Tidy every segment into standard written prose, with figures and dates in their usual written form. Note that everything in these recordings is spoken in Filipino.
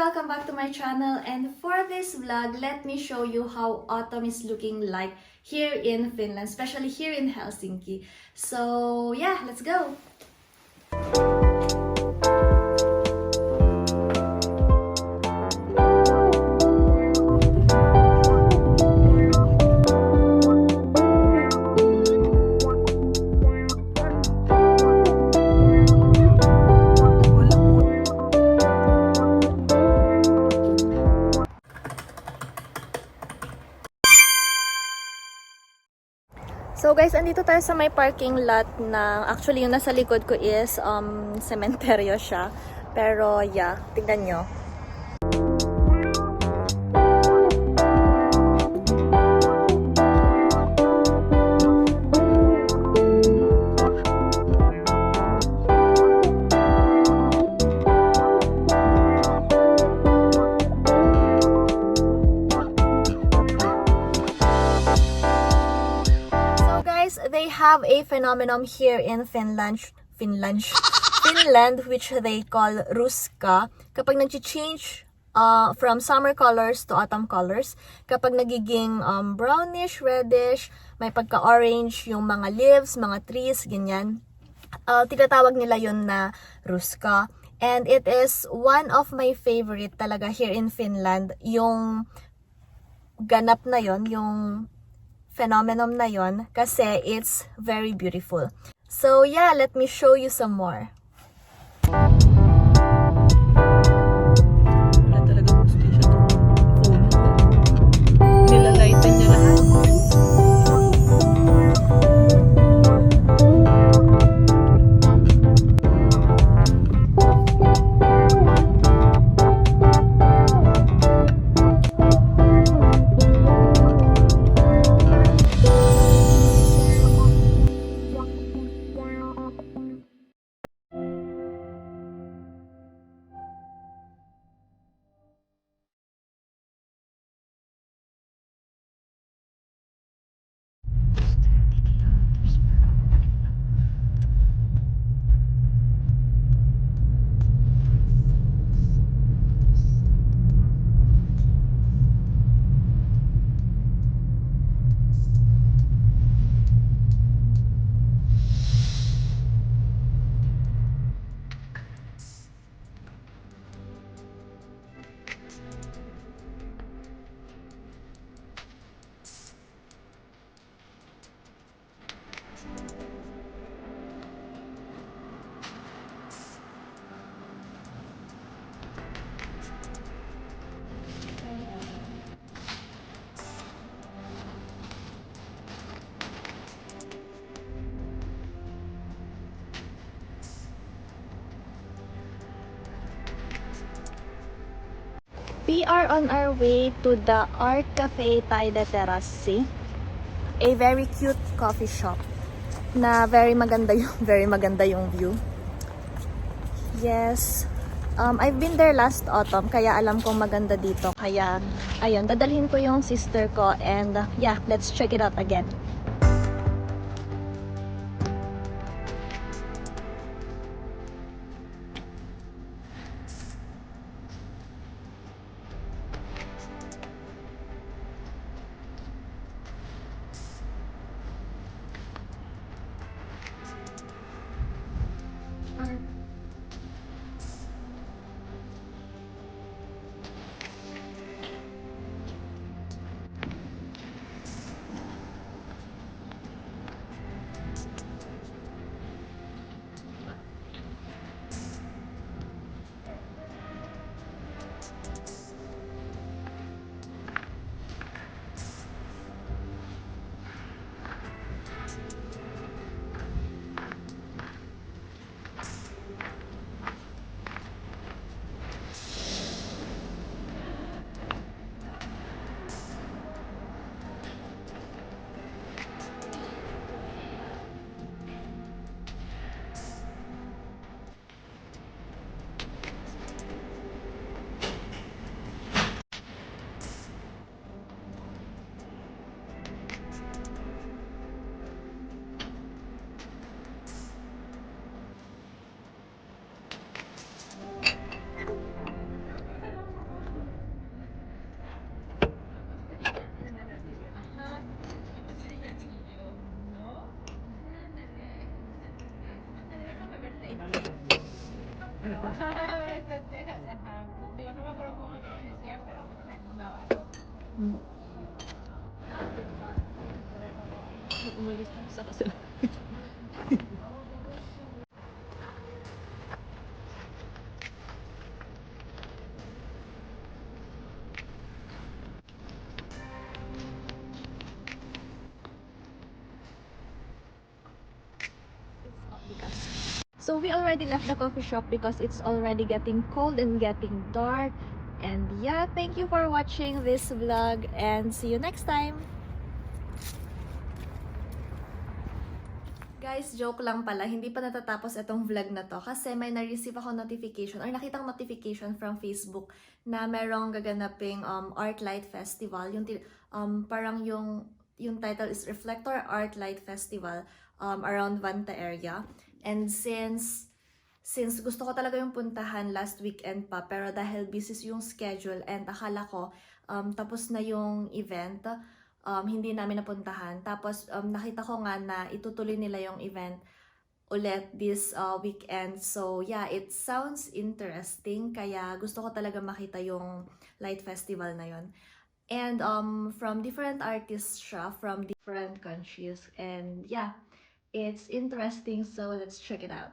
welcome back to my channel, and for this vlog, let me show you how autumn is looking like here in Finland, especially here in Helsinki. So yeah, let's go! So guys, andito tayo sa may parking lot na actually yung nasa likod ko is cementerio siya. Pero yeah, tingnan nyo. They have a phenomenon here in Finland, which they call ruska. Kapag nag-change from summer colors to autumn colors, kapag nagiging brownish, reddish, may pagka-orange yung mga leaves, mga trees, ganyan. Tinatawag nila yun na ruska. And it is one of my favorite talaga here in Finland, yung ganap na yon, yung phenomenon na yon, kasi it's very beautiful. So yeah, let me show you some more. Wala talaga gusto siya to phone ko. Nilalighten niya lahat. We are on our way to the Art Cafe Taide Terrace, a very cute coffee shop na very maganda yung view. Yes. I've been there last autumn, kaya alam kong maganda dito. Kaya, ayun, dadalhin ko yung sister ko and yeah, let's check it out again. Umalis na sa kasi. So we already left the coffee shop because it's already getting cold and getting dark. And yeah, thank you for watching this vlog and see you next time. Guys, joke lang pala, hindi pa natatapos itong vlog na to kasi may na-receive ako notification or nakitang notification from Facebook na merong gaganaping Art Light Festival. Parang yung title is Reflector Art Light Festival around Vanta area. And since gusto ko talaga yung puntahan last weekend pa, pero dahil busy yung schedule and akala ko tapos na yung event, hindi namin napuntahan. Tapos nakita ko nga na itutuloy nila yung event ulit this weekend. So yeah, it sounds interesting. Kaya gusto ko talaga makita yung light festival na yon. And from different artists siya, from different countries. And yeah, it's interesting. So let's check it out.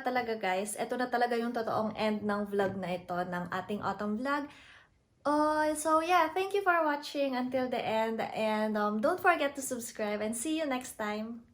Talaga guys, ito na talaga yung totoong end ng vlog na ito, ng ating autumn vlog. So yeah, thank you for watching until the end and don't forget to subscribe and see you next time.